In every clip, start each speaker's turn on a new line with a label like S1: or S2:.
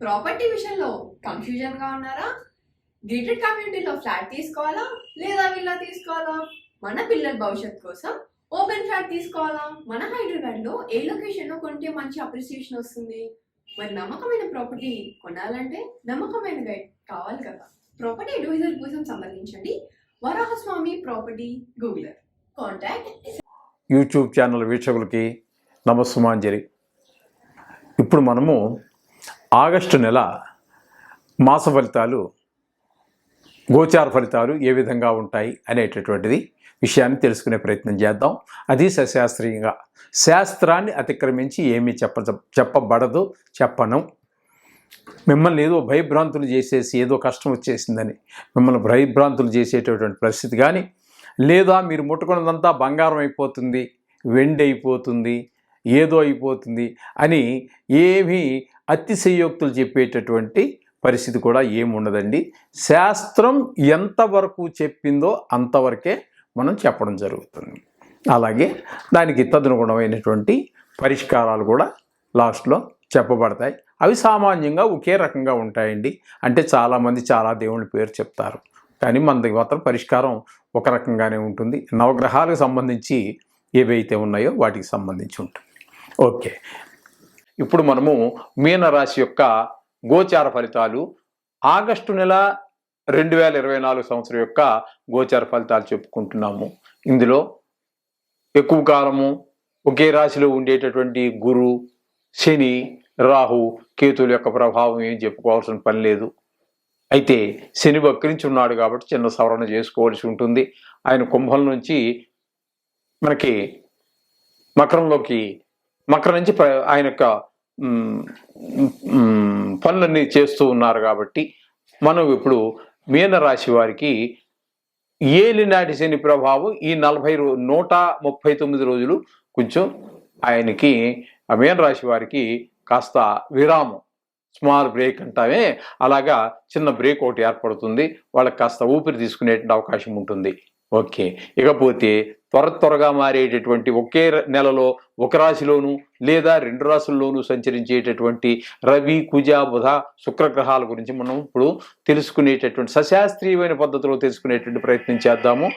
S1: Property విషయంలో కన్ఫ్యూజన్గా ఉన్నారా? Gated కమ్యూనిటీలో ఫ్లాట్ తీసుకోవాలా లేదా విల్లా తీసుకోవాలా? మన పిల్లల భవిష్యత్ కోసం ఓపెన్ ఫ్లాట్ తీసుకోవాలా? మన హైదరాబాద్లో ఏ లొకేషన్లో కొంటే మంచి అప్రిసియేషన్ వస్తుంది? మరి నమ్మకమైన ప్రాపర్టీ కొనాలంటే నమ్మకమైన గైడ్ కావాలి కదా. ప్రాపర్టీ అడ్వైజర్ కోసం సంబంధించండి వరాహస్వామి ప్రాపర్టీ గూగులర్. కాంటాక్ట్
S2: యూట్యూబ్ ఛానల్ వీక్షకులకి నమస్సుమాంజలి. ఇప్పుడు మనము ఆగస్టు నెల మాస ఫలితాలు, గోచార ఫలితాలు ఏ విధంగా ఉంటాయి అనేటటువంటిది విషయాన్ని తెలుసుకునే ప్రయత్నం చేద్దాం. అది సశాస్త్రీయంగా, శాస్త్రాన్ని అతిక్రమించి ఏమీ చెప్పబడదు, చెప్పను. మిమ్మల్ని ఏదో భయభ్రాంతులు చేసేసి ఏదో కష్టం వచ్చేసిందని మిమ్మల్ని భయభ్రాంతులు చేసేటటువంటి పరిస్థితి కానీ, లేదా మీరు ముట్టుకున్నదంతా బంగారం అయిపోతుంది, వెండి అయిపోతుంది, ఏదో అయిపోతుంది అని ఏమీ అతిశయోక్తులు చెప్పేటటువంటి పరిస్థితి కూడా ఏముండదండి. శాస్త్రం ఎంతవరకు చెప్పిందో అంతవరకే మనం చెప్పడం జరుగుతుంది. అలాగే దానికి తదనుగుణమైనటువంటి పరిష్కారాలు కూడా లాస్ట్లో చెప్పబడతాయి. అవి సామాన్యంగా ఒకే రకంగా ఉంటాయండి. అంటే చాలామంది చాలా దేవుళ్ళ పేరు చెప్తారు, కానీ మనది మాత్రం పరిష్కారం ఒక రకంగానే ఉంటుంది. నవగ్రహాలకు సంబంధించి ఏవైతే ఉన్నాయో వాటికి సంబంధించి ఉంటుంది. ఓకే, ఇప్పుడు మనము మీనరాశి యొక్క గోచార ఫలితాలు, ఆగస్టు నెల 2024 సంవత్సరం యొక్క గోచార ఫలితాలు చెప్పుకుంటున్నాము. ఇందులో ఎక్కువ కాలము ఒకే రాశిలో ఉండేటటువంటి గురు, శని, రాహు, కేతువుల యొక్క ప్రభావం ఏం చెప్పుకోవాల్సిన పని లేదు. అయితే శని వక్రించి ఉన్నాడు కాబట్టి చిన్న సవరణ చేసుకోవాల్సి ఉంటుంది. ఆయన కుంభం నుంచి మనకి మకరం నుంచి ఆయన యొక్క పనులన్నీ చేస్తూ ఉన్నారు కాబట్టి మనం ఇప్పుడు మీనరాశి వారికి ఏలినాటి శని ప్రభావం ఈ 139 రోజులు కొంచెం ఆయనకి ఆ మీనరాశి వారికి కాస్త విరామం, స్మాల్ బ్రేక్ అంటామే, అలాగా చిన్న బ్రేక్ ఒకటి ఏర్పడుతుంది. వాళ్ళకి కాస్త ఊపిరి తీసుకునేటువంటి అవకాశం ఉంటుంది. ఓకే, ఇకపోతే త్వరగా మారేటటువంటి ఒకే నెలలో ఒక రాశిలోను లేదా 2 రాశుల్లోనూ సంచరించేటటువంటి రవి, కుజ, బుధ, శుక్రగ్రహాల గురించి మనం ఇప్పుడు తెలుసుకునేటటువంటి సశాస్త్రీయమైన పద్ధతిలో తెలుసుకునేటువంటి ప్రయత్నం చేద్దాము.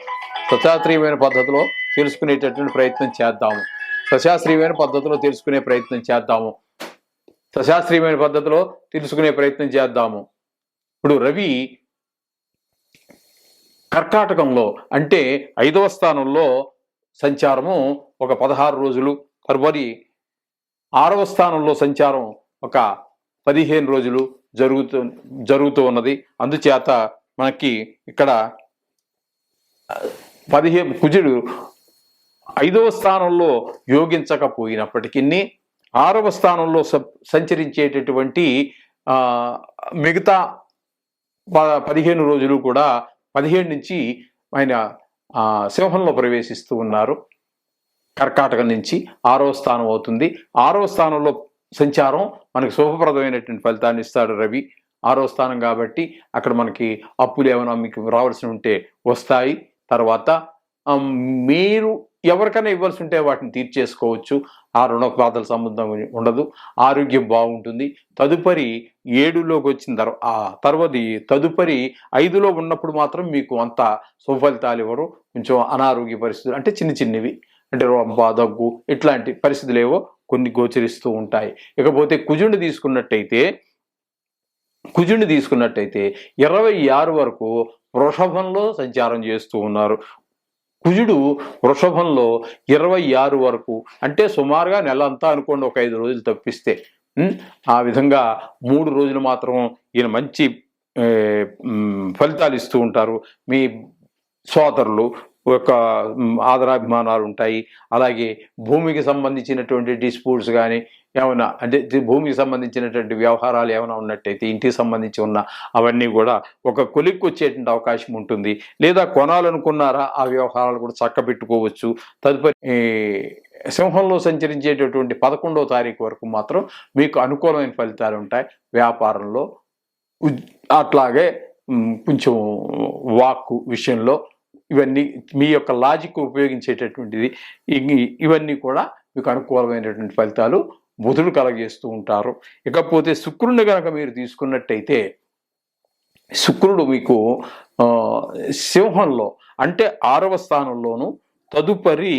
S2: సశాస్త్రీయమైన పద్ధతిలో తెలుసుకునే ప్రయత్నం చేద్దాము. ఇప్పుడు రవి కర్కాటకంలో అంటే 5వ స్థానంలో సంచారము ఒక 16 రోజులు, తరువాతి 6వ స్థానంలో సంచారం ఒక 15 రోజులు జరుగుతూ ఉన్నది. అందుచేత మనకి ఇక్కడ 15 కుజుడు 5వ స్థానంలో యోగించకపోయినప్పటికీ 6వ స్థానంలో సంచరించేటటువంటి మిగతా 15 రోజులు కూడా 17 నుంచి ఆయన సింహంలో ప్రవేశిస్తూ ఉన్నారు. కర్కాటకం నుంచి 6వ స్థానం అవుతుంది. 6వ స్థానంలో సంచారం మనకి శుభప్రదమైనటువంటి ఫలితాన్ని ఇస్తాడు రవి. 6వ స్థానం కాబట్టి అక్కడ మనకి అప్పులు ఏమైనా మీకు రావాల్సి ఉంటే వస్తాయి. తర్వాత మీరు ఎవరికైనా ఇవ్వాల్సి ఉంటే వాటిని తీర్చేసుకోవచ్చు. ఆ రుణ బాధల సంబంధం ఉండదు. ఆరోగ్యం బాగుంటుంది. తదుపరి 7లోకి వచ్చిన తదుపరి 5లో ఉన్నప్పుడు మాత్రం మీకు అంత సుఫలితాలు ఇవ్వరు. కొంచెం అనారోగ్య పరిస్థితులు అంటే చిన్నవి అంటే రొంప, దగ్గు ఇట్లాంటి పరిస్థితులు ఏవో కొన్ని గోచరిస్తూ ఉంటాయి. ఇకపోతే కుజుడిని తీసుకున్నట్టయితే 26 వరకు వృషభంలో సంచారం చేస్తూ ఉన్నారు. కుజుడు వృషభంలో 26 వరకు అంటే సుమారుగా నెల అంతా అనుకోండి, ఒక 5 రోజులు తప్పిస్తే. ఆ విధంగా 3 రోజులు మాత్రం ఈయన మంచి ఫలితాలు ఇస్తూ ఉంటారు. మీ సోదరులు ఒక ఆదరాభిమానాలు ఉంటాయి. అలాగే భూమికి సంబంధించినటువంటి డిస్ప్యూట్స్ కానీ ఏమైనా అంటే భూమికి సంబంధించినటువంటి వ్యవహారాలు ఏమైనా ఉన్నట్టయితే, ఇంటికి సంబంధించి ఉన్న అవన్నీ కూడా ఒక కొలిక్కి వచ్చేటువంటి అవకాశం ఉంటుంది. లేదా కొనాలనుకున్నారా ఆ వ్యవహారాలు కూడా చక్కబెట్టుకోవచ్చు. తదుపరి సింహంలో సంచరించేటటువంటి 11వ తారీఖు వరకు మాత్రం మీకు అనుకూలమైన ఫలితాలు ఉంటాయి. వ్యాపారంలో అట్లాగే కొంచెం వాక్కు విషయంలో ఇవన్నీ మీ యొక్క లాజిక్ ఉపయోగించేటటువంటిది, ఇవన్నీ కూడా మీకు అనుకూలమైనటువంటి ఫలితాలు బుధుడు కలగజేస్తూ ఉంటారు. ఇకపోతే శుక్రుడిని కనుక మీరు తీసుకున్నట్టయితే శుక్రుడు మీకు సింహంలో అంటే 6వ స్థానంలోను, తదుపరి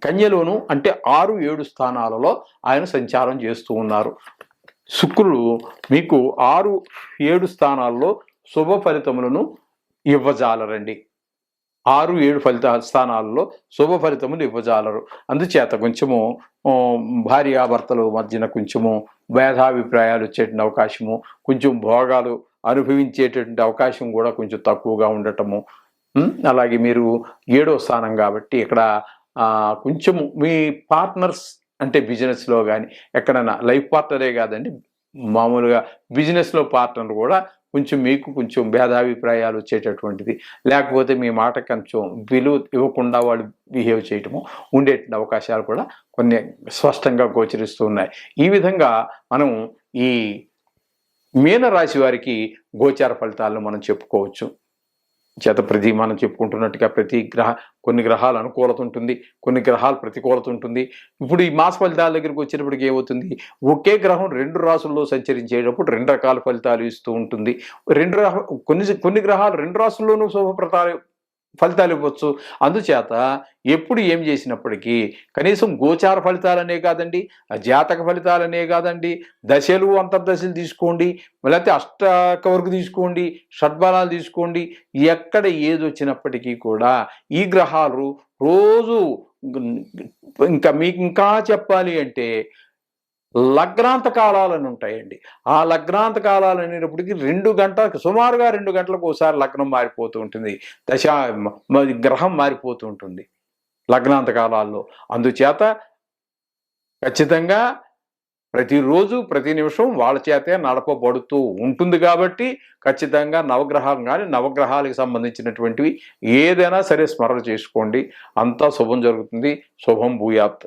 S2: కన్యలోను అంటే 6-7 స్థానాలలో ఆయన సంచారం చేస్తూ ఉన్నారు. శుక్రుడు మీకు 6-7 స్థానాల్లో శుభ ఫలితములను ఇవ్వజాలరండి. 6-7 స్థానాల్లో శుభ ఫలితములు ఇవ్వజాలరు. అందుచేత కొంచెము భార్యాభర్తల మధ్యన కొంచెము భేదాభిప్రాయాలు వచ్చేటువంటి అవకాశము, కొంచెం భోగాలు అనుభవించేటటువంటి అవకాశం కూడా కొంచెం తక్కువగా ఉండటము. అలాగే మీరు 7వ స్థానం కాబట్టి ఇక్కడ కొంచెము మీ పార్ట్నర్స్ అంటే బిజినెస్లో కానీ ఎక్కడైనా లైఫ్ పార్ట్నరే కాదండి, మామూలుగా బిజినెస్లో పార్ట్నర్ కూడా కొంచెం మీకు కొంచెం భేదాభిప్రాయాలు వచ్చేటటువంటిది, లేకపోతే మీ మాట కొంచెం విలువ ఇవ్వకుండా వాళ్ళు బిహేవ్ చేయటము ఉండేటువంటి అవకాశాలు కూడా కొన్ని స్పష్టంగా గోచరిస్తూ ఉన్నాయి. ఈ విధంగా మనం ఈ మీనరాశి వారికి గోచార ఫలితాలను మనం చెప్పుకోవచ్చు. చేత మనం చెప్పుకుంటున్నట్టుగా కొన్ని గ్రహాలు అనుకూలత ఉంటుంది, కొన్ని గ్రహాలు ప్రతికూలత ఉంటుంది. ఇప్పుడు ఈ మాస ఫలితాల దగ్గరికి వచ్చేటప్పటికి ఏమవుతుంది, ఒకే గ్రహం 2 రాసుల్లో సంచరించేటప్పుడు 2 రకాల ఫలితాలు ఇస్తూ ఉంటుంది. కొన్ని గ్రహాలు 2 రాసుల్లోనూ ఫలితాలు ఇవ్వచ్చు. అందుచేత ఎప్పుడు ఏం చేసినప్పటికీ కనీసం గోచార ఫలితాలనే కాదండి, జాతక ఫలితాలనే కాదండి, దశలు అంతర్దశలు తీసుకోండి, లేకపోతే అష్టక వరకు తీసుకోండి, షడ్బలాలు తీసుకోండి, ఎక్కడ ఏది వచ్చినప్పటికీ కూడా ఈ గ్రహాలు రోజు మీకు ఇంకా చెప్పాలి అంటే లగ్నాంత కాలాలని ఉంటాయండి. ఆ లగ్నాంత కాలాలు అనేటప్పటికి 2 గంటలకు సుమారుగా 2 గంటలకు ఒకసారి లగ్నం మారిపోతూ ఉంటుంది, గ్రహం మారిపోతూ ఉంటుంది లగ్నాంత కాలాల్లో. అందుచేత ఖచ్చితంగా ప్రతిరోజు ప్రతి నిమిషం వాళ్ళ చేతే నడపబడుతూ ఉంటుంది. కాబట్టి ఖచ్చితంగా నవగ్రహాలు కానీ నవగ్రహాలకు సంబంధించినటువంటివి ఏదైనా సరే స్మరణ చేసుకోండి, అంతా శుభం జరుగుతుంది. శుభం భూయాత్.